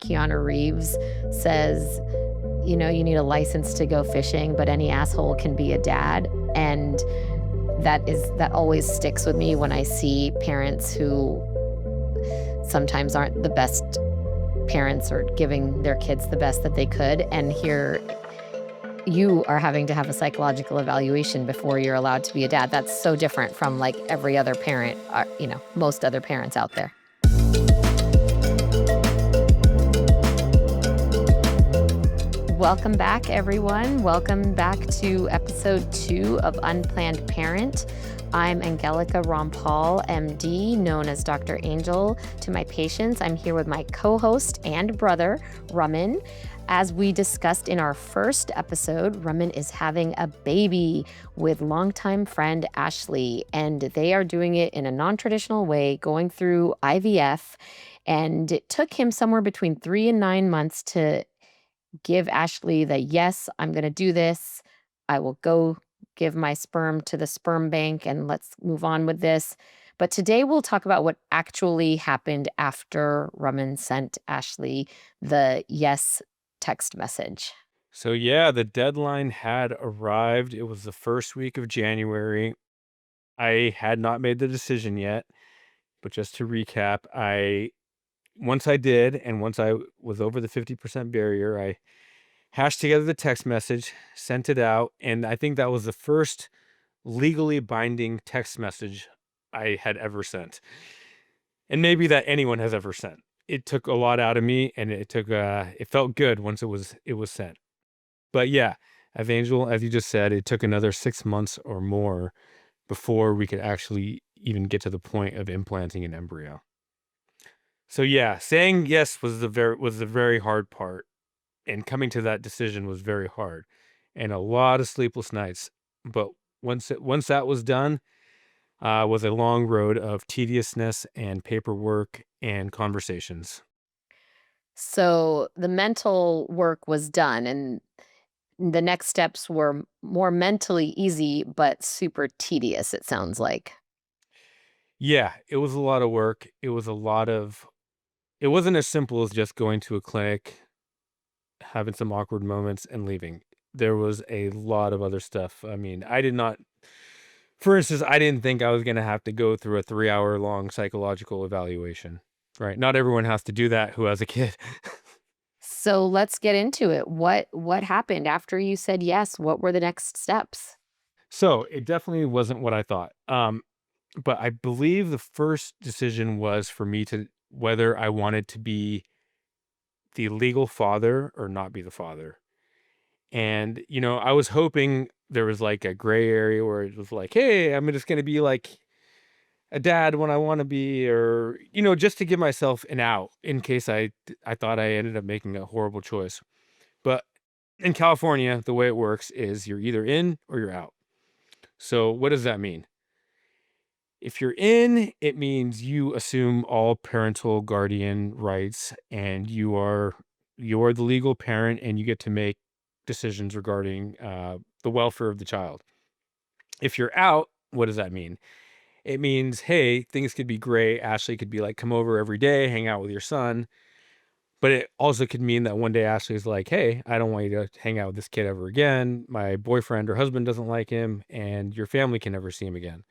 Keanu Reeves says, you know, you need a license to go fishing, but any asshole can be a dad. And that always sticks with me when I see parents who sometimes aren't the best parents or giving their kids the best that they could. And here you are having to have a psychological evaluation before you're allowed to be a dad. That's so different from like every other parent, most other parents out there. Welcome back, everyone. Welcome back to episode 2 of Unplanned Parent. I'm Angelica Rampal, MD, known as Dr. Angel to my patients. I'm here with my co-host and brother, Raman. As we discussed in our first episode, Raman is having a baby with longtime friend Ashley, and they are doing it in a non-traditional way, going through IVF. And it took him somewhere between 3 and 9 months to give Ashley the, yes, I'm going to do this. I will go give my sperm to the sperm bank and let's move on with this. But today we'll talk about what actually happened after Raman sent Ashley the yes text message. So yeah, the deadline had arrived. It was the first week of January. I had not made the decision yet, but just to recap, once I did, and once I was over the 50% barrier, I hashed together the text message, sent it out, and I think that was the first legally binding text message I had ever sent. And maybe that anyone has ever sent. It took a lot out of me, and it felt good once it was sent. But yeah, as you just said, it took another 6 months or more before we could actually even get to the point of implanting an embryo. So yeah, saying yes was the very hard part, and coming to that decision was very hard, and a lot of sleepless nights. But once that was done, was a long road of tediousness and paperwork and conversations. So the mental work was done, and the next steps were more mentally easy, but super tedious, it sounds like. Yeah, it was a lot of work. It wasn't as simple as just going to a clinic, having some awkward moments, and leaving. There was a lot of other stuff. I mean, for instance, I didn't think I was going to have to go through a 3-hour long psychological evaluation, right? Not everyone has to do that who has a kid. So let's get into it. What happened after you said yes? What were the next steps? So it definitely wasn't what I thought. But I believe the first decision was for me to whether I wanted to be the legal father or not be the father. And, I was hoping there was like a gray area where it was like, hey, I'm just going to be like a dad when I want to be, or, just to give myself an out in case I thought I ended up making a horrible choice. But in California, the way it works is you're either in or you're out. So what does that mean? If you're in, it means you assume all parental guardian rights, and you're the legal parent, and you get to make decisions regarding the welfare of the child. If you're out, what does that mean? It means, hey, things could be great. Ashley could be like, come over every day, hang out with your son. But it also could mean that one day Ashley's like, hey, I don't want you to hang out with this kid ever again. My boyfriend or husband doesn't like him, and your family can never see him again.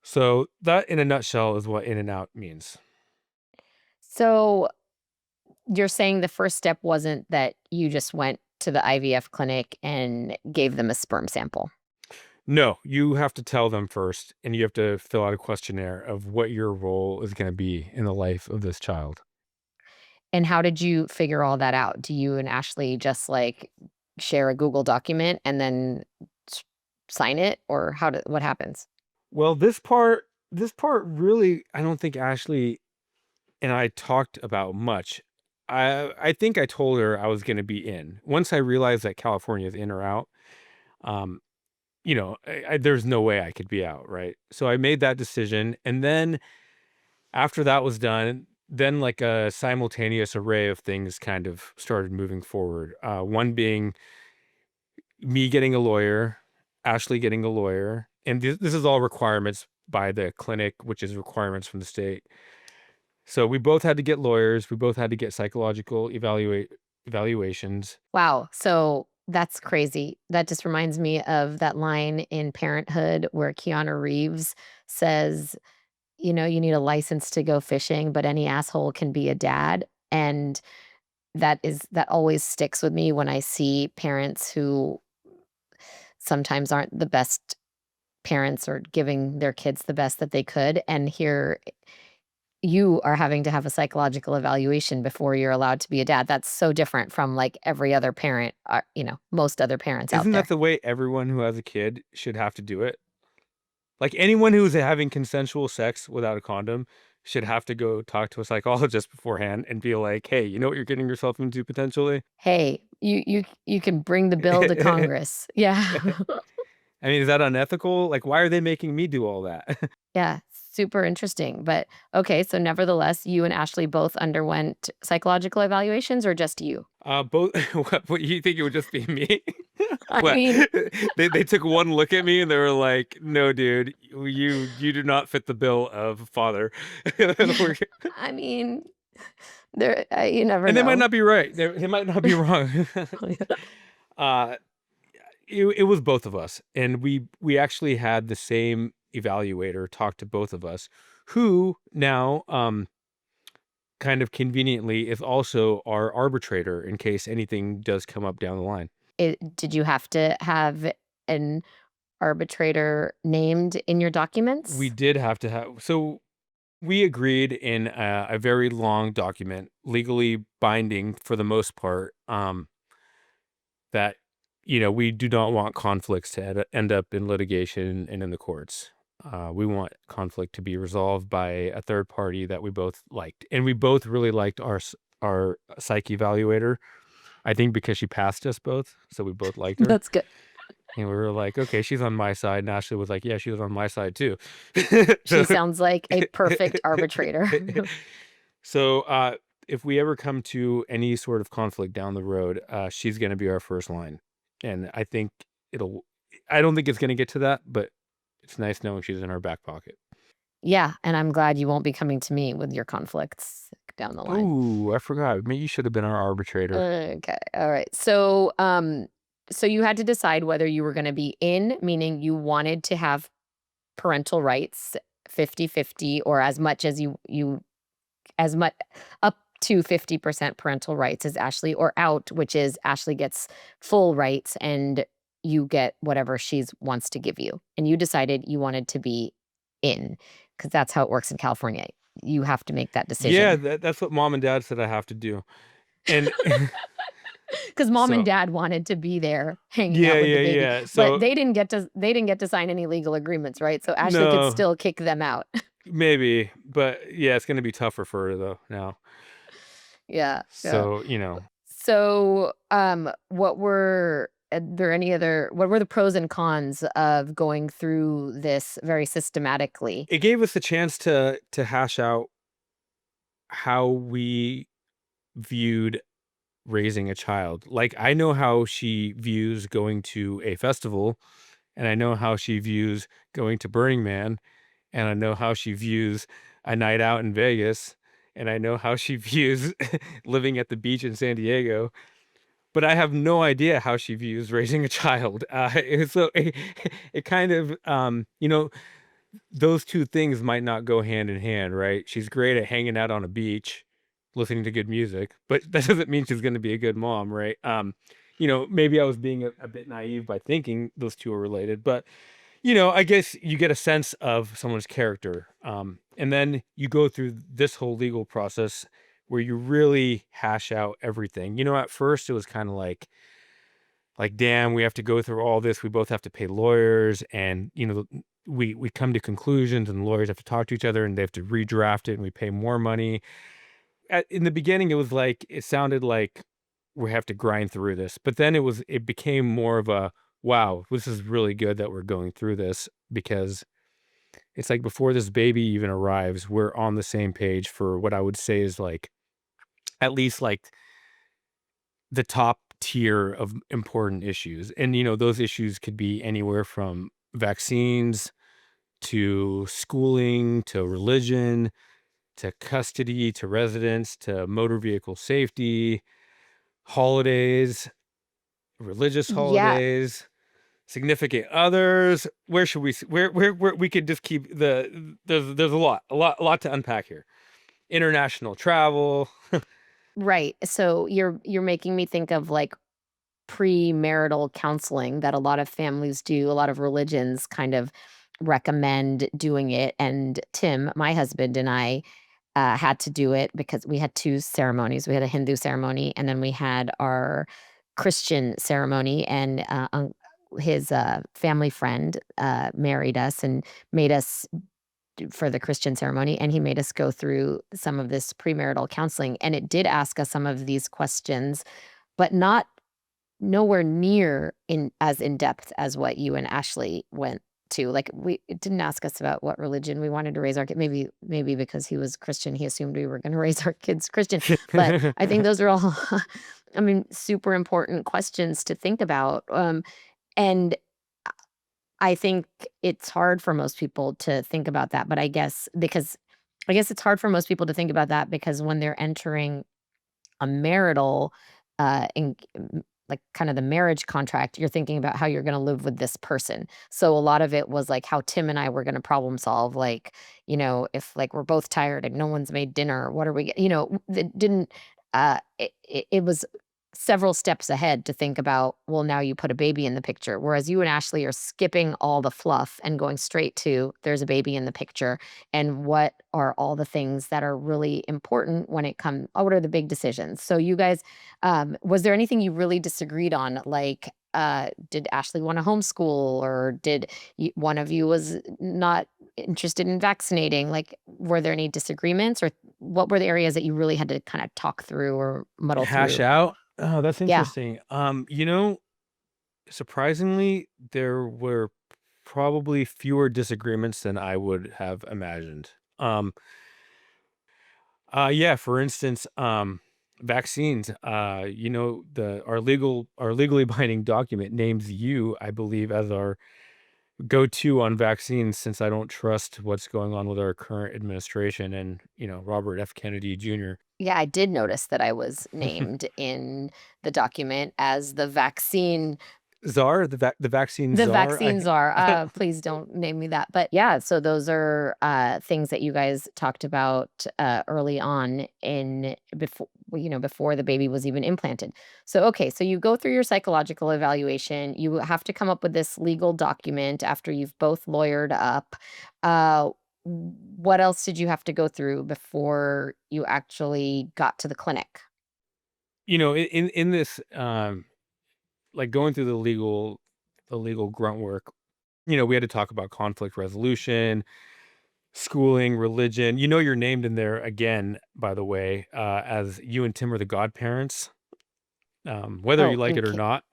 So that, in a nutshell, is what in and out means. So you're saying the first step wasn't that you just went to the IVF clinic and gave them a sperm sample. No, you have to tell them first, and you have to fill out a questionnaire of what your role is going to be in the life of this child. And how did you figure all that out? Do you and Ashley just like share a Google document and then s- sign it, or what happens? Well, this part really, I don't think Ashley and I talked about much. I think I told her I was going to be in. Once I realized that California is in or out, um, there's no way I could be out, right? So I made that decision, and then after that was done, then like a simultaneous array of things kind of started moving forward. One being me getting a lawyer, Ashley getting a lawyer, and this is all requirements by the clinic, which is requirements from the state. So we both had to get lawyers. We both had to get psychological evaluations. Wow. So that's crazy. That just reminds me of that line in Parenthood where Keanu Reeves says, you need a license to go fishing, but any asshole can be a dad. And that always sticks with me when I see parents who sometimes aren't the best parents or giving their kids the best that they could. And here you are having to have a psychological evaluation before you're allowed to be a dad. That's so different from like every other parent, most other parents out Isn't that there. the way everyone who has a kid should have to do it? Like anyone who's having consensual sex without a condom should have to go talk to a psychologist beforehand and be like, "Hey, you know what you're getting yourself into potentially?" Hey, you can bring the bill to Congress. Yeah. I mean, is that unethical? Like, why are they making me do all that? Yeah, super interesting. But okay, so nevertheless, you and Ashley both underwent psychological evaluations or just you? Both. What you think it would just be me? I What? mean, They took one look at me and they were like, "No, dude, you do not fit the bill of father." yeah. We're- I mean, there you never and they might know. not be right. They might not be wrong. uh, it was both of us, and we actually had the same evaluator talk to both of us, who now kind of conveniently is also our arbitrator in case anything does come up down the line. Did you have to have an arbitrator named in your We documents? did have to have so we agreed in a very long document, legally binding for the most part, that we do not want conflicts to end up in litigation and in the courts. We want conflict to be resolved by a third party that we both liked, and we both really liked our psych evaluator. I think because she passed us both, so we both liked her. That's good. And we were like, okay, she's on my side. And Ashley was like, yeah, she was on my side too. She so, sounds like a perfect arbitrator. so if we ever come to any sort of conflict down the road, she's going to be our first line. And I think I don't think it's going to get to that, but it's nice knowing she's in our back pocket. Yeah, and I'm glad you won't be coming to me with your conflicts down the line. Oh, I forgot. Maybe you should have been our arbitrator. Okay. All right. So you had to decide whether you were gonna be in, meaning you wanted to have parental rights 50-50, or as much as you as much up to 50% parental rights as Ashley, or out, which is Ashley gets full rights and you get whatever she's wants to give you. And you decided you wanted to be in, because that's how it works in California. You have to make that Yeah, decision. that's what mom and dad said I have to do. And Because mom and so, dad wanted to be there hanging yeah, out with the yeah, baby, yeah. but So, they didn't get to sign any legal agreements, right? So Ashley could no, still kick them out. maybe, but yeah, it's gonna be tougher for her though now. Yeah, yeah. So, So, what were the pros and cons of going through this very systematically? it gave us a chance to hash out how we viewed raising a child. Like I know how she views going to a festival, and I know how she views going to Burning Man, and I know how she views a night out in Vegas, and I know how she views living at the beach in San Diego. But I have no idea how she views raising a child. So it kind of, those two things might not go hand in hand, right? She's great at hanging out on a beach, listening to good music, but that doesn't mean she's going to be a good mom, right? Maybe I was being a bit naive by thinking those two are related, but I guess you get a sense of someone's character. And then you go through this whole legal process where you really hash out everything. At first it was kind of like, damn, we have to go through all this. We both have to pay lawyers, and we come to conclusions, and lawyers have to talk to each other, and they have to redraft it, and we pay more money. In the beginning, it sounded like we have to grind through this, but then it became more of a wow, this is really good that we're going through this, because it's like before this baby even arrives, we're on the same page for what I would say is like at least like the top tier of important issues. And, those issues could be anywhere from vaccines to schooling to religion to custody, to residence, to motor vehicle safety, holidays, religious Yeah, holidays, significant others. Where should we? Where we could just keep the. There's a lot to unpack here. International travel. right. So you're making me think of like premarital counseling that a lot of families do, a lot of religions kind of recommend doing it. And Tim, my husband, and I had to do it because we had two ceremonies. We had a Hindu ceremony, and then we had our Christian ceremony. And his family friend married us and made us for the Christian ceremony, and he made us go through some of this premarital counseling. And it did ask us some of these questions, but not nowhere near in depth as what you and Ashley went to. Like, it didn't ask us about what religion we wanted to raise our kid. Maybe because he was Christian, he assumed we were gonna raise our kids Christian. But I think those are all, I mean, super important questions to think about. And I think it's hard for most people to think about that, but I guess it's hard for most people to think about that because when they're entering a marital, in like, kind of the marriage contract, you're thinking about how you're gonna live with this person. So a lot of it was, like, how Tim and I were gonna problem solve, like, if, like, we're both tired and no one's made dinner, what are we it didn't, it was several steps ahead to think about, well, now you put a baby in the picture, whereas you and Ashley are skipping all the fluff and going straight to, "There's a baby in the picture," and what are all the things that are really important when it comes? What are the big decisions? So you guys, was there anything you really disagreed on? Like, did Ashley want to homeschool, or did one of you was not interested in vaccinating? Like, were there any disagreements, or what were the areas that you really had to kind of talk through or muddle Hash through? out. Oh, that's Yeah. interesting. Surprisingly, there were probably fewer disagreements than I would have imagined. Yeah, for instance, vaccines. The our legally binding document names you, I believe, as our go-to on vaccines, since I don't trust what's going on with our current administration and, Robert F. Kennedy Jr. Yeah, I did notice that I was named in the document as Czar, the vaccine the czar. vaccine czar. Please don't name me that. But yeah, so those are things that you guys talked about early on before the baby was even implanted. So okay, so you go through your psychological evaluation. You have to come up with this legal document after you've both lawyered up. Uh, what else did you have to go through before you actually got to the clinic? In this, like going through the legal grunt work, we had to talk about conflict resolution, schooling, religion. You're named in there again, by the way, as you and Tim are the godparents, whether you Oh, like it or okay. not.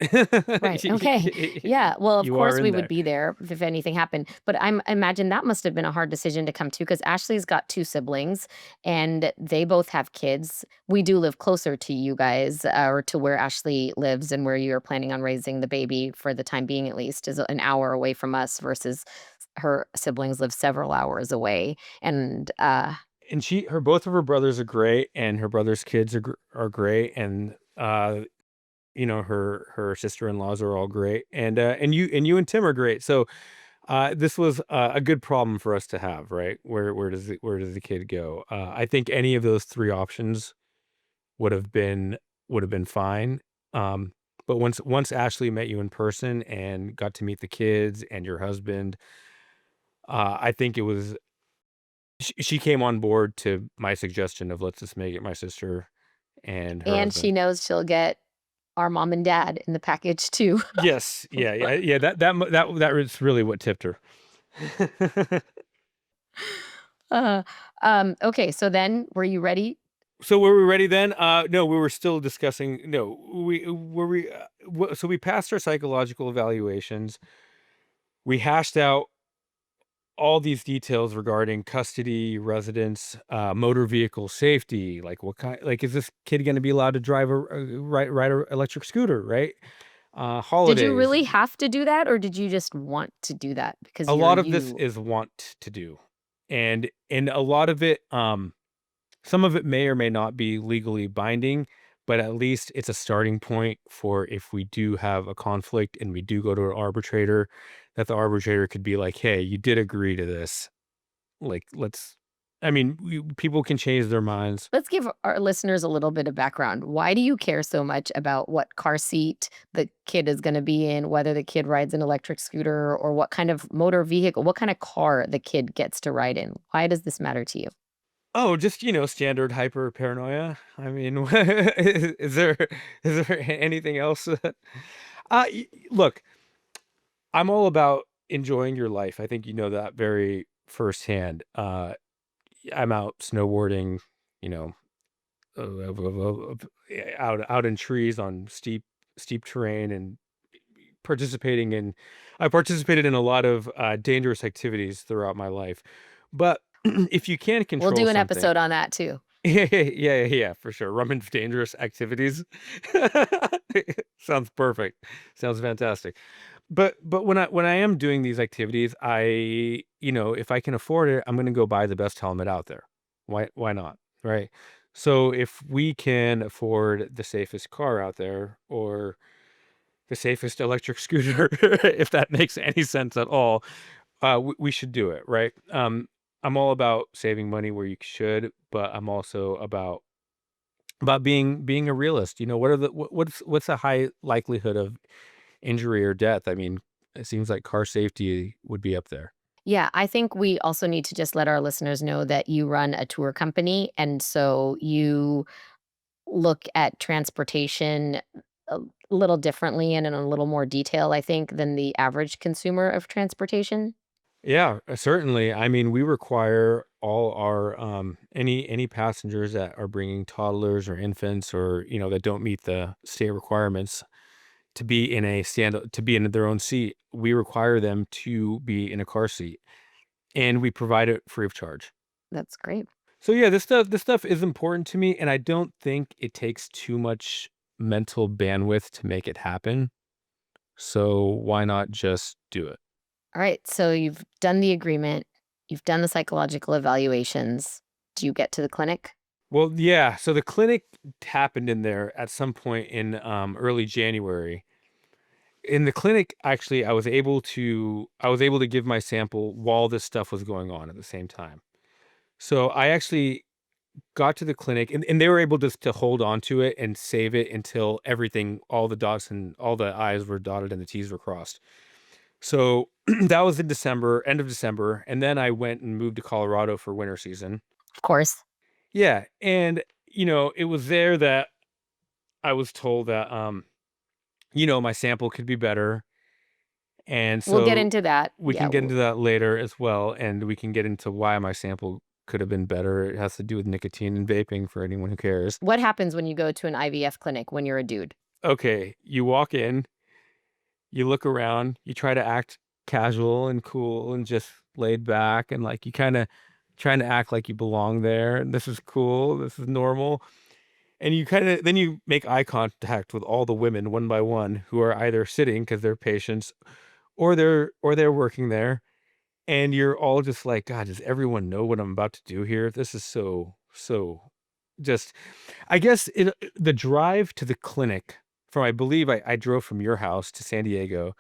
Right, okay. Yeah, well, of You are course, in we would there. be there if anything happened, but I imagine that must have been a hard decision to come to because Ashley's got 2 siblings, and they both have kids. We do live closer to you guys, or to where Ashley lives and where you're planning on raising the baby for the time being at least, is an hour away from us versus her siblings live several hours away, and, And both of her brothers are great, and her brother's kids are great, and her sister-in-laws are all great, and you and Tim are great. So this was a good problem for us to have, right? Where does the kid go? I think any of those three options would have been fine. Um, but once Ashley met you in person and got to meet the kids and your husband, I think it was she came on board to my suggestion of let's just make it my sister and her and husband. she knows she'll get our mom and dad in the package too. Yes, yeah, yeah, yeah. That was really what tipped her. Uh, okay, so then were you ready? So were we ready then? No, we were still discussing. No, so we passed our psychological evaluations. We hashed out all these details regarding custody, residence, motor vehicle safety. Like what kind? Like is this kid going to be allowed to drive ride a electric scooter? Right? Did you Holidays. really have to do that, or did you just want to do that because A you're lot of this you? is want to do, and a lot of it. Some of it may or may not be legally binding, but at least it's a starting point for if we do have a conflict and we do go to an arbitrator, that the arbitrator could be like, "Hey, you did agree to this. Like, let's." I mean, people can change their minds. Let's give our listeners a little bit of background. Why do you care so much about what car seat the kid is gonna be in, whether the kid rides an electric scooter or what kind of motor vehicle, what kind of car the kid gets to ride in? Why does this matter to you? Oh, just, standard hyper paranoia. I mean, is there anything else? Look, I'm all about enjoying your life. I think you know that very firsthand. I'm out snowboarding, you know, out in trees on steep terrain and participating in I participated in a lot of dangerous activities throughout my life. But if you can We'll control do an something, episode on that too. yeah, for sure. Raman's dangerous activities. Sounds perfect. Sounds fantastic. But when I am doing these activities, if I can afford it, I'm gonna go buy the best helmet out there. Why not? Right? So if we can afford the safest car out there or the safest electric scooter, if that makes any sense at all, we should do it, right? I'm all about saving money where you should, but I'm also about being a realist. What's a high likelihood of injury or death? I mean, it seems like car safety would be up there. Yeah, I think we also need to just let our listeners know that you run a tour company, and so you look at transportation a little differently and in a little more detail, I think, than the average consumer of transportation. Yeah, certainly. I mean, we require all our any passengers that are bringing toddlers or infants or that don't meet the state requirements to be in their own seat. We require them to be in a car seat, and we provide it free of charge. That's great. So yeah, this stuff is important to me, and I don't think it takes too much mental bandwidth to make it happen. So why not just do it? All right, so you've done the agreement, you've done the psychological evaluations. Do you get to the clinic? Well, yeah. So the clinic happened in there at some point in early January. In the clinic, actually, I was able to give my sample while this stuff was going on at the same time. So I actually got to the clinic and they were able to hold on to it and save it until everything, all the dots and all the I's were dotted and the T's were crossed. So that was in December, end of December. And then I went and moved to Colorado for winter season. Of course. Yeah. And, it was there that I was told that, my sample could be better. And We'll get so into that. we Yeah, can get into that later as well. And we can get into why my sample could have been better. It has to do with nicotine and vaping for anyone who cares. what happens when you go to an IVF clinic when you're a dude? Okay. You walk in, you look around, you try to act casual and cool and just laid back. And like you kind of trying to act like you belong there. And this is cool. This is normal. And then you make eye contact with all the women one by one who are either sitting because they're patients or they're working there. And you're all just like, God, does everyone know what I'm about to do here? This is so just I guess the drive to the clinic I believe I drove from your house to San Diego.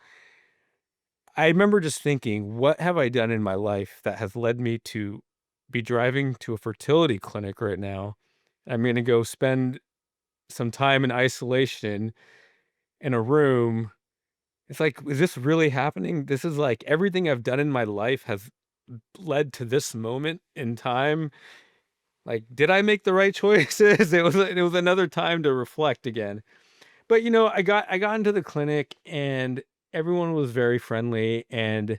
I remember just thinking, what have I done in my life that has led me to be driving to a fertility clinic right now? I'm gonna go spend some time in isolation in a room. It's like, is this really happening? This is like everything I've done in my life has led to this moment in time. Like, did I make the right choices? It was another time to reflect again. But I got into the clinic and everyone was very friendly and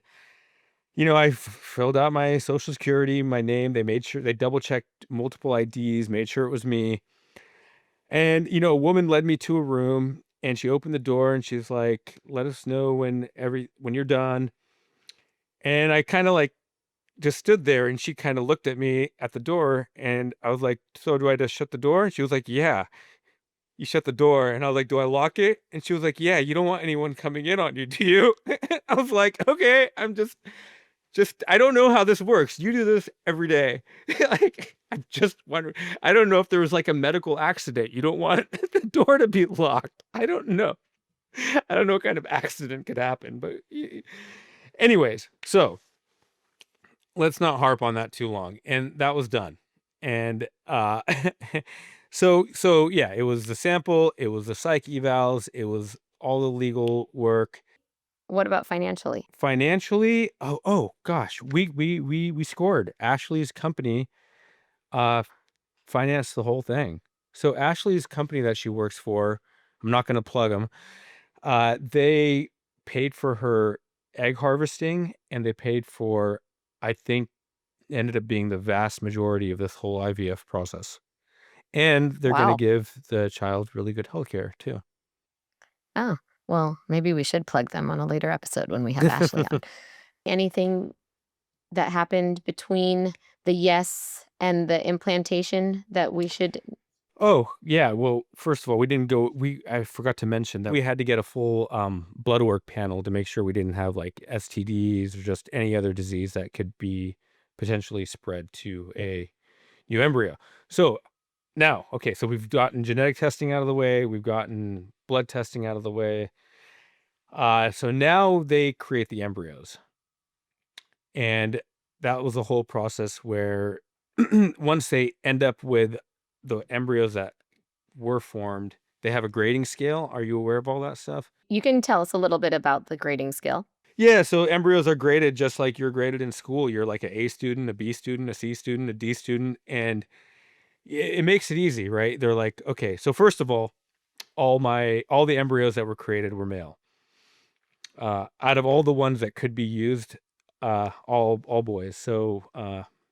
I filled out my social security, my name. They made sure they double checked multiple IDs, made sure it was me. And a woman led me to a room and she opened the door and she's like, "Let us know when you're done." And I kind of like just stood there and she kind of looked at me at the door and I was like, "So do I just shut the door?" And she was like, "Yeah, you shut the door." And I was like, "Do I lock it?" And she was like, "Yeah, you don't want anyone coming in on you, do you?" I was like, "Okay, I'm just I don't know how this works. You do this every day. Like, I just wonder. I don't know if there was like a medical accident. You don't want the door to be locked. I don't know. I don't know what kind of accident could happen, but anyways, so let's not harp on that too long. And that was done. And so yeah, it was the sample, it was the psych evals, it was all the legal work. What about financially? Financially, oh gosh, we scored. Ashley's company uh financed the whole thing. So Ashley's company that she works for, I'm not going to plug them. They paid for her egg harvesting, and they paid for, I think, ended up being the vast majority of this whole IVF process. And they're going to Wow. give the child really good healthcare too. Oh, well, maybe we should plug them on a later episode when we have Ashley on. Anything that happened between the yes and the implantation that we should? Oh, yeah. Well, first of all, I forgot to mention that we had to get a full blood work panel to make sure we didn't have like STDs or just any other disease that could be potentially spread to a new embryo. So now, okay, so we've gotten genetic testing out of the way, we've gotten blood testing out of the way. So now they create the embryos. And that was a whole process where once they end up with the embryos that were formed, they have a grading scale. Are you aware of all that stuff? You can tell us a little bit about the grading scale. Yeah, so embryos are graded just like you're graded in school. You're like an A student, a B student, a C student, a D student, and it makes it easy, right? They're like, okay, so first of all the embryos that were created were male. Out of all the ones that could be used, all boys. So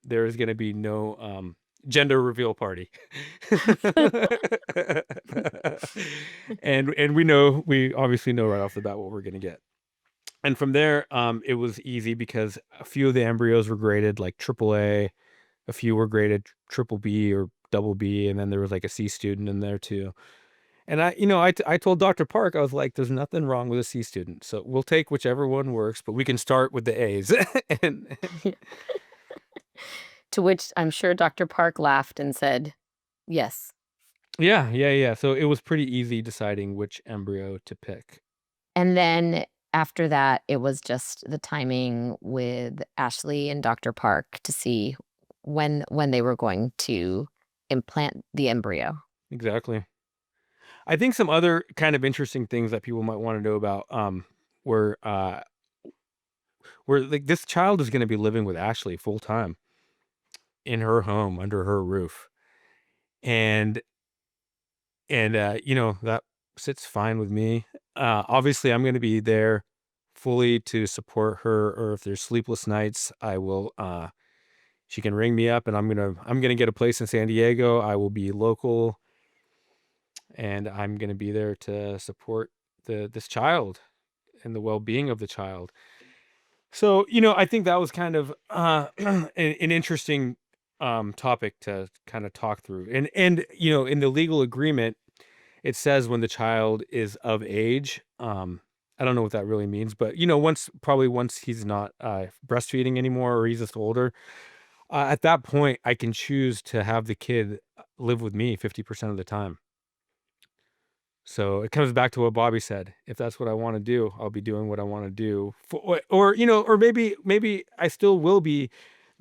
there's going to be no gender reveal party. and we obviously know right off the bat what we're going to get. And from there, it was easy because a few of the embryos were graded like AAA, a few were graded triple B or double B, and then there was like a C student in there too. And I told Dr. Park, I was like, there's nothing wrong with a C student. So we'll take whichever one works, but we can start with the A's. and To which I'm sure Dr. Park laughed and said, yes. yeah. So it was pretty easy deciding which embryo to pick. And then after that, it was just the timing with Ashley and Dr. Park to see when they were going to implant the embryo. Exactly. I think some other kind of interesting things that people might want to know about were like this child is going to be living with Ashley full time in her home under her roof. And that sits fine with me. Obviously I'm going to be there fully to support her, or if there's sleepless nights, I will she can ring me up and I'm going to get a place in San Diego. I will be local and I'm going to be there to support this child and the well-being of the child. So, I think that was kind of an interesting topic to kind of talk through. And in the legal agreement, it says when the child is of age. I don't know what that really means, but once he's not breastfeeding anymore or he's just older, at that point, I can choose to have the kid live with me 50% of the time. So it comes back to what Bobby said. If that's what I want to do, I'll be doing what I want to do. Or maybe I still will be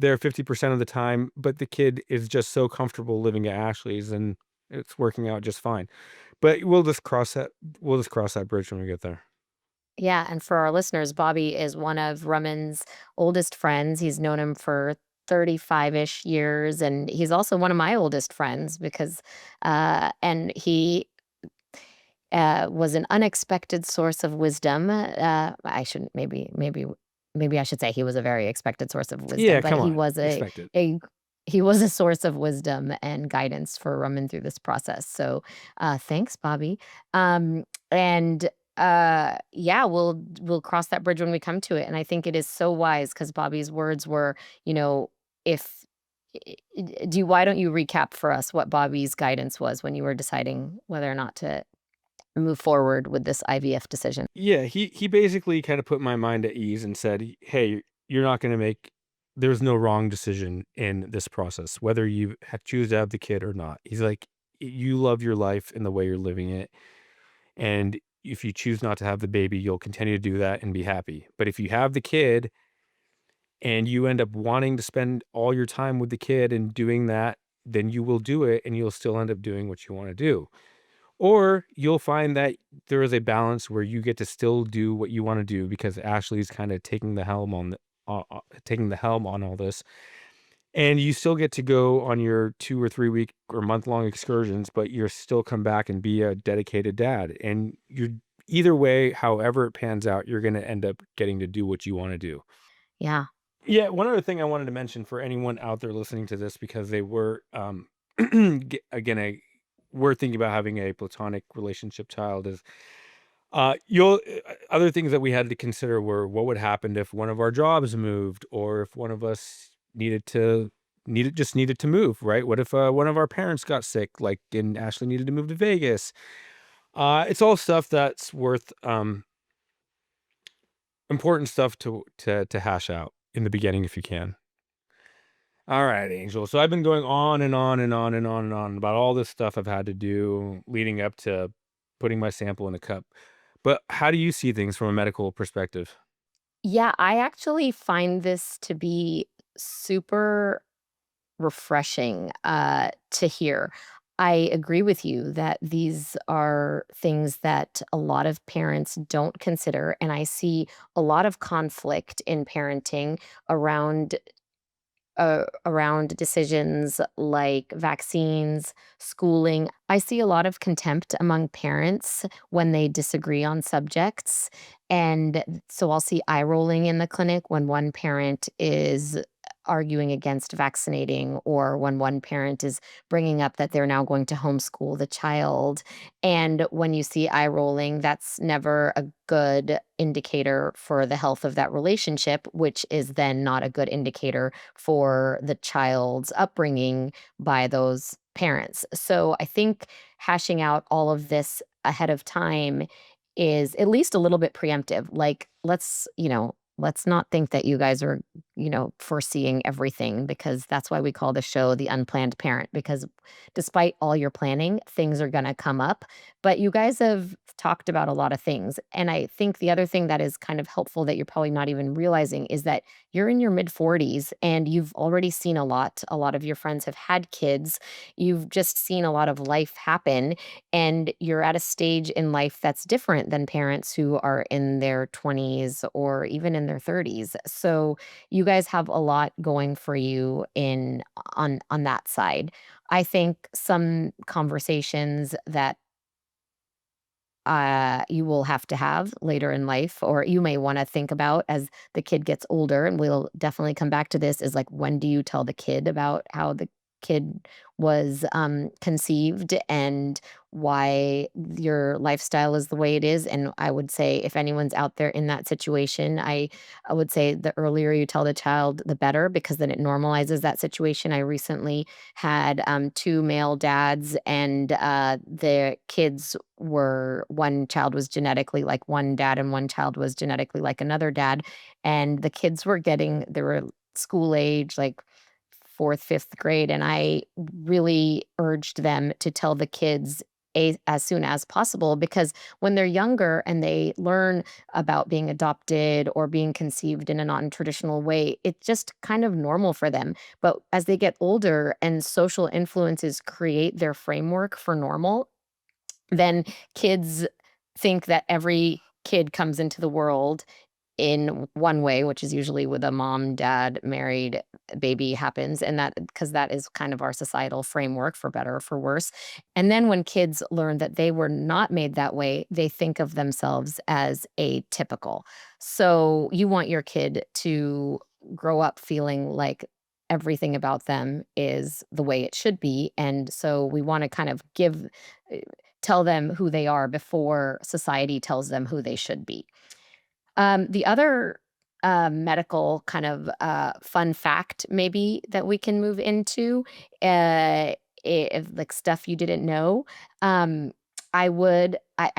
there 50% of the time, but the kid is just so comfortable living at Ashley's and it's working out just fine. But we'll just cross that bridge when we get there. Yeah, and for our listeners, Bobby is one of Raman's oldest friends. He's known him for 35-ish years, and he's also one of my oldest friends because and he was an unexpected source of wisdom. I shouldn't maybe I should say he was a very expected source of wisdom, Yeah, but come he on. was Expect it. he was a source of wisdom and guidance for Raman through this process. So thanks, Bobby. And yeah, we'll cross that bridge when we come to it. And I think it is so wise because Bobby's words were, if why don't you recap for us what Bobby's guidance was when you were deciding whether or not to move forward with this IVF decision? Yeah, he basically kind of put my mind at ease and said, "Hey, you're not going to make, there's no wrong decision in this process, whether you choose to have the kid or not. He's like, you love your life and the way you're living it. And if you choose not to have the baby, you'll continue to do that and be happy. But if you have the kid and you end up wanting to spend all your time with the kid and doing that, then you will do it and you'll still end up doing what you want to do. Or you'll find that there is a balance where you get to still do what you want to do because Ashley's kind of taking the helm on taking the helm on all this. And you still get to go on your 2 or 3 week or month-long excursions, but you're still come back and be a dedicated dad. And you're either way, however it pans out, you're going to end up getting to do what you want to do. Yeah. Yeah, one other thing I wanted to mention for anyone out there listening to this, because they were, again, we're thinking about having a platonic relationship child, is other things that we had to consider were what would happen if one of our jobs moved, or if one of us needed to move, right? What if one of our parents got sick, like, and Ashley needed to move to Vegas? It's all stuff that's worth important stuff to hash out in the beginning if you can. All right, Angel. So I've been going on and on and on and on and on about all this stuff I've had to do leading up to putting my sample in a cup. But how do you see things from a medical perspective? Yeah, I actually find this to be super refreshing, to hear. I agree with you that these are things that a lot of parents don't consider, and I see a lot of conflict in parenting around around decisions like vaccines, schooling. I see a lot of contempt among parents when they disagree on subjects. And so I'll see eye rolling in the clinic when one parent is arguing against vaccinating, or when one parent is bringing up that they're now going to homeschool the child. And when you see eye rolling, that's never a good indicator for the health of that relationship, which is then not a good indicator for the child's upbringing by those parents. So I think hashing out all of this ahead of time is at least a little bit preemptive. Like, let's not think that you guys are, foreseeing everything, because that's why we call the show The Unplanned Parent, because despite all your planning, things are going to come up. But you guys have talked about a lot of things. And I think the other thing that is kind of helpful that you're probably not even realizing is that you're in your mid 40s and you've already seen a lot. A lot of your friends have had kids. You've just seen a lot of life happen, and you're at a stage in life that's different than parents who are in their 20s or even in their 30s. So you guys have a lot going for you in on that side. I think some conversations that you will have to have later in life, or you may want to think about as the kid gets older, and we'll definitely come back to this, is like, when do you tell the kid about how the kid was conceived and why your lifestyle is the way it is? And I would say, if anyone's out there in that situation, I would say the earlier you tell the child, the better, because then it normalizes that situation. I recently had two male dads, and their kids were, one child was genetically like one dad, and one child was genetically like another dad. And the kids were they were school age, like fourth, fifth grade. And I really urged them to tell the kids as soon as possible, because when they're younger and they learn about being adopted or being conceived in a non-traditional way, it's just kind of normal for them. But as they get older and social influences create their framework for normal, then kids think that every kid comes into the world in one way, which is usually with a mom, dad, married, baby happens, and that, because that is kind of our societal framework, for better or for worse. And then when kids learn that they were not made that way, they think of themselves as atypical. So you want your kid to grow up feeling like everything about them is the way it should be. And so we want to kind of uh, tell them who they are before society tells them who they should be. The other medical kind of fun fact, maybe, that we can move into, if like stuff you didn't know. Um, I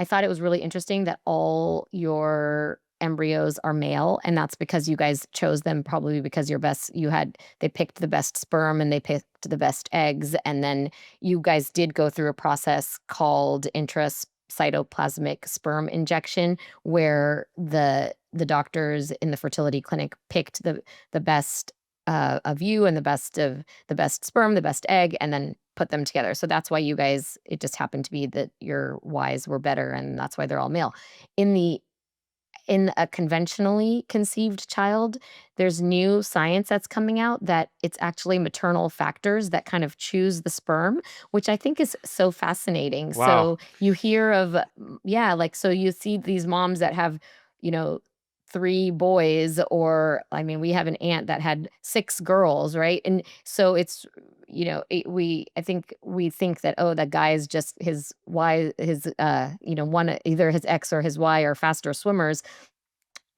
thought it was really interesting that all your embryos are male, and that's because you guys chose them probably because they picked the best sperm and they picked the best eggs, and then you guys did go through a process called intracytoplasmic sperm injection, where the doctors in the fertility clinic picked the best of you and the best sperm, the best egg, and then put them together. So that's why it just happened to be that your Ys were better, and that's why they're all male. In the in a conventionally conceived child, there's new science that's coming out that it's actually maternal factors that kind of choose the sperm, which I think is so fascinating. Wow. So you hear of, yeah, like, so you see these moms that have, you know, 3 boys, or I mean, we have an aunt that had 6 girls, right? And so it's, I think we think that, oh, that guy is just one, either his X or his Y are faster swimmers,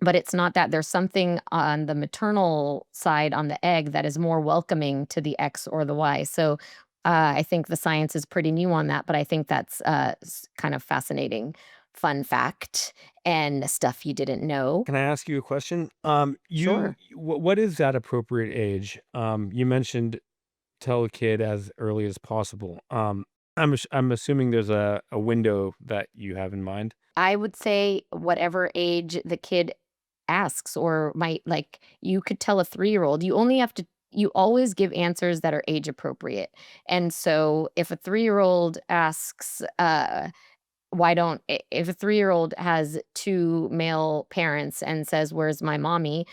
but it's not that. There's something on the maternal side on the egg that is more welcoming to the X or the Y. So I think the science is pretty new on that, but I think that's kind of fascinating fun fact and stuff you didn't know. Can I ask you a question? Sure. What is that appropriate age? You mentioned tell a kid as early as possible. I'm assuming there's a window that you have in mind. I would say whatever age the kid asks or might like, you could tell a 3-year-old, you always give answers that are age appropriate. And so if a 3-year-old asks, why don't if a 3-year-old has 2 male parents and says, "Where's my mommy?"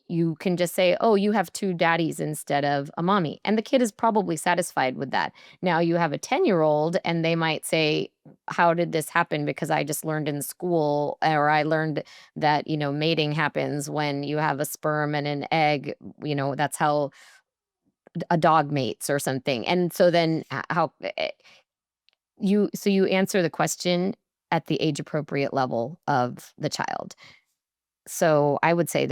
You can just say, "Oh, you have 2 daddies instead of a mommy." And the kid is probably satisfied with that. Now you have a 10-year-old and they might say, "How did this happen? Because I just learned in school, or I learned that, mating happens when you have a sperm and an egg, that's how a dog mates or something." And so then how you answer the question at the age appropriate level of the child. So I would say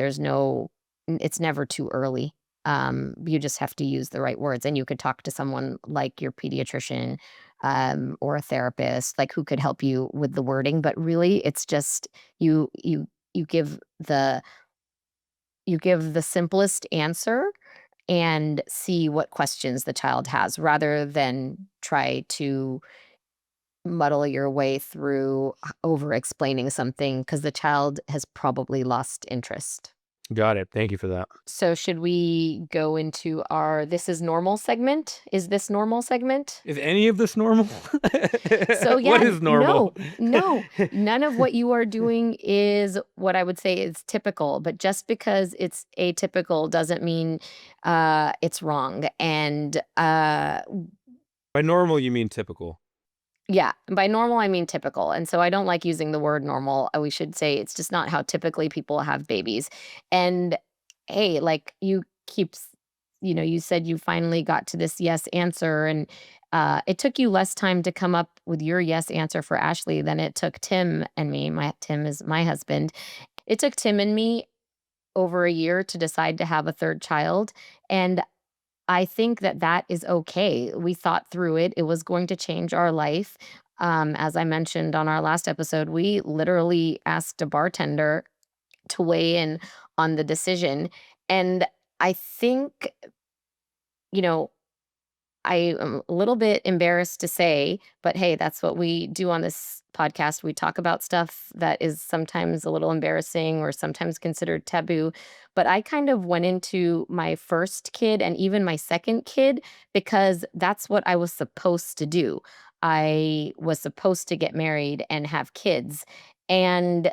it's never too early. You just have to use the right words, and you could talk to someone like your pediatrician, or a therapist, like, who could help you with the wording. But really, it's just you give the simplest answer and see what questions the child has, rather than try to muddle your way through over explaining something, because the child has probably lost interest. Got it. Thank you for that. So should we go into our "This is normal" segment? Is this normal segment? Is any of this normal? So yeah, What is normal? no, no, none of what you are doing is what I would say is typical, but just because it's atypical doesn't mean it's wrong. And By normal, you mean typical. yeah, by normal, I mean typical, and so I don't like using the word normal. We should say it's just not how typically people have babies. And hey, like, you said you finally got to this yes answer, and it took you less time to come up with your yes answer for Ashley than it took Tim and me. Tim is my husband. It took Tim and me over a year to decide to have a third child, and I think that that is okay. We thought through it. It was going to change our life. As I mentioned on our last episode, we literally asked a bartender to weigh in on the decision. And I think, you know, I am a little bit embarrassed to say, but hey, that's what we do on this podcast. We talk about stuff that is sometimes a little embarrassing or sometimes considered taboo. But I kind of went into my first kid and even my second kid because that's what I was supposed to do. I was supposed to get married and have kids. And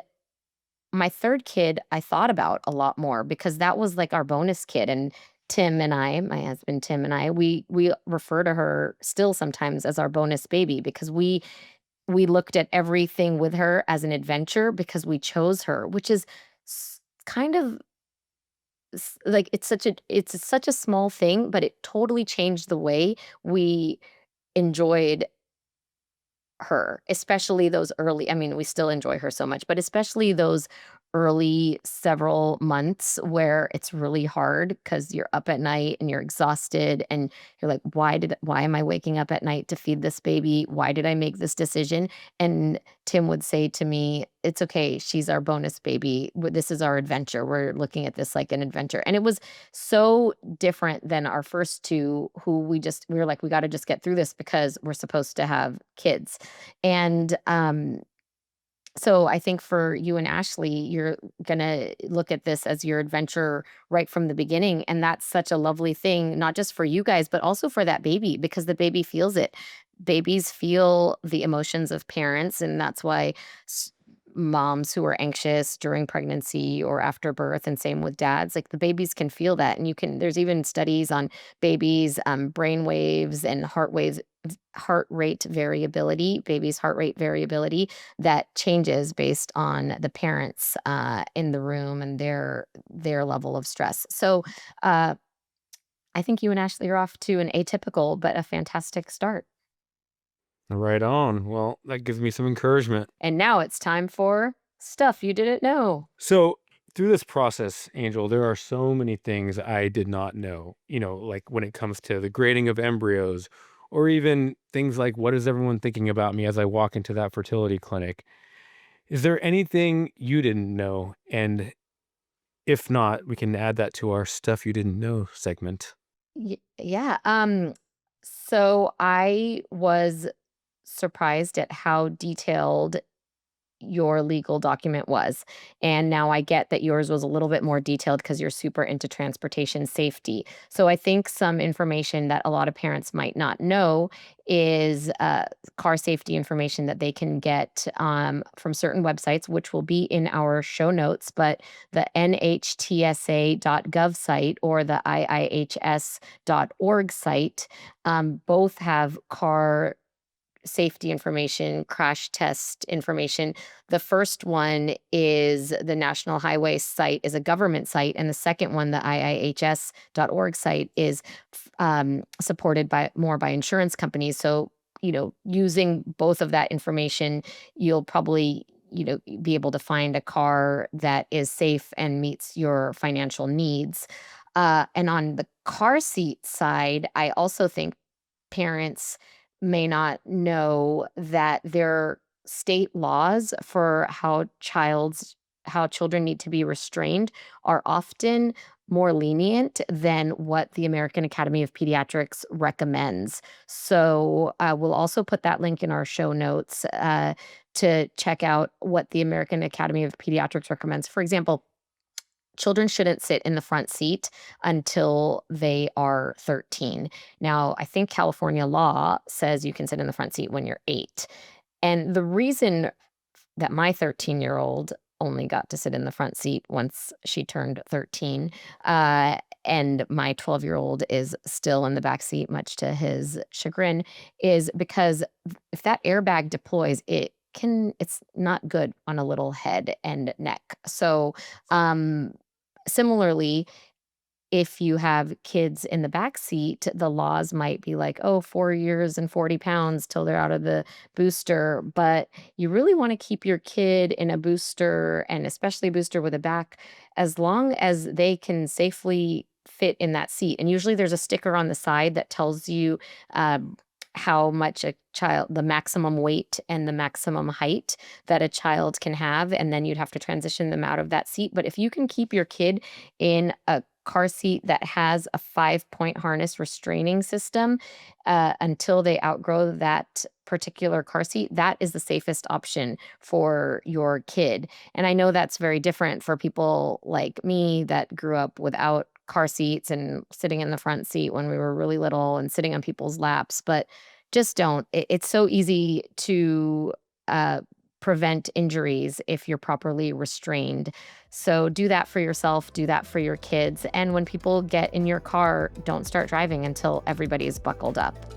my third kid, I thought about a lot more because that was like our bonus kid. And my husband Tim and I, we refer to her still sometimes as our bonus baby, because we looked at everything with her as an adventure because we chose her, which is kind of like, it's such a small thing, but it totally changed the way we enjoyed her, especially those early. I mean, we still enjoy her so much, but especially those early several months where it's really hard because you're up at night and you're exhausted and you're like, why am I waking up at night to feed this baby? Why did I make this decision? And Tim would say to me, it's okay. She's our bonus baby. This is our adventure. We're looking at this like an adventure. And it was so different than our first two, who we were like, we got to just get through this because we're supposed to have kids. And so I think for you and Ashley, you're gonna look at this as your adventure right from the beginning, and that's such a lovely thing, not just for you guys, but also for that baby, because the baby feels it. Babies feel the emotions of parents, and that's why s moms who are anxious during pregnancy or after birth, and same with dads, like, the babies can feel that, and you can there's even studies on babies, brain waves and heart rate variability, babies' heart rate variability that changes based on the parents in the room and their level of stress. So uh, I think you and Ashley are off to an atypical but a fantastic start. Right on. Well, that gives me some encouragement. And now it's time for stuff you didn't know. So, through this process, Angel, there are so many things I did not know, like when it comes to the grading of embryos, or even things like what is everyone thinking about me as I walk into that fertility clinic? Is there anything you didn't know? And if not, we can add that to our stuff you didn't know segment. Yeah. So I was surprised at how detailed your legal document was. And now I get that yours was a little bit more detailed because you're super into transportation safety. So I think some information that a lot of parents might not know is car safety information that they can get from certain websites, which will be in our show notes. But the nhtsa.gov site or the iihs.org site both have car safety information, crash test information. The first one is the National Highway site is a government site, and the second one, the iihs.org site, is supported by insurance companies. So, using both of that information, you'll probably be able to find a car that is safe and meets your financial needs. And on the car seat side, I also think parents may not know that their state laws for how children need to be restrained are often more lenient than what the American Academy of Pediatrics recommends. So we'll also put that link in our show notes to check out what the American Academy of Pediatrics recommends. For example, children shouldn't sit in the front seat until they are 13. Now, I think California law says you can sit in the front seat when you're 8. And the reason that my 13-year-old only got to sit in the front seat once she turned 13, and my 12-year-old is still in the back seat, much to his chagrin, is because if that airbag deploys, it's not good on a little head and neck. So, similarly, if you have kids in the back seat, the laws might be like, oh, 4 years and 40 pounds till they're out of the booster. But you really want to keep your kid in a booster, and especially a booster with a back, as long as they can safely fit in that seat. And usually there's a sticker on the side that tells you how much the maximum weight and the maximum height that a child can have. And then you'd have to transition them out of that seat. But if you can keep your kid in a car seat that has a 5-point harness restraining system until they outgrow that particular car seat, that is the safest option for your kid. And I know that's very different for people like me that grew up without car seats and sitting in the front seat when we were really little and sitting on people's laps, but just don't. It's so easy to prevent injuries if you're properly restrained. So do that for yourself, do that for your kids. And when people get in your car, don't start driving until everybody's buckled up.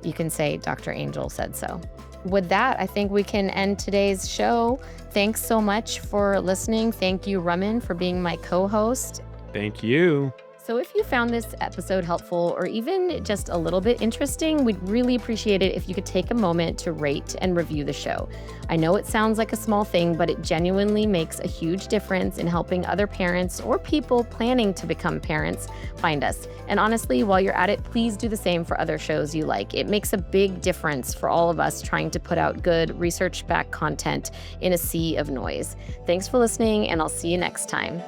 You can say, Dr. Angel said so. With that, I think we can end today's show. Thanks so much for listening. Thank you, Raman, for being my co-host. Thank you. So So if you found this episode helpful or even just a little bit interesting, we'd really appreciate it if you could take a moment to rate and review the show. I know it sounds like a small thing, but it genuinely makes a huge difference in helping other parents or people planning to become parents find us. And honestly, while you're at it, please do the same for other shows you like. It makes a big difference for all of us trying to put out good research-backed content in a sea of noise. Thanks for listening, and I'll see you next time.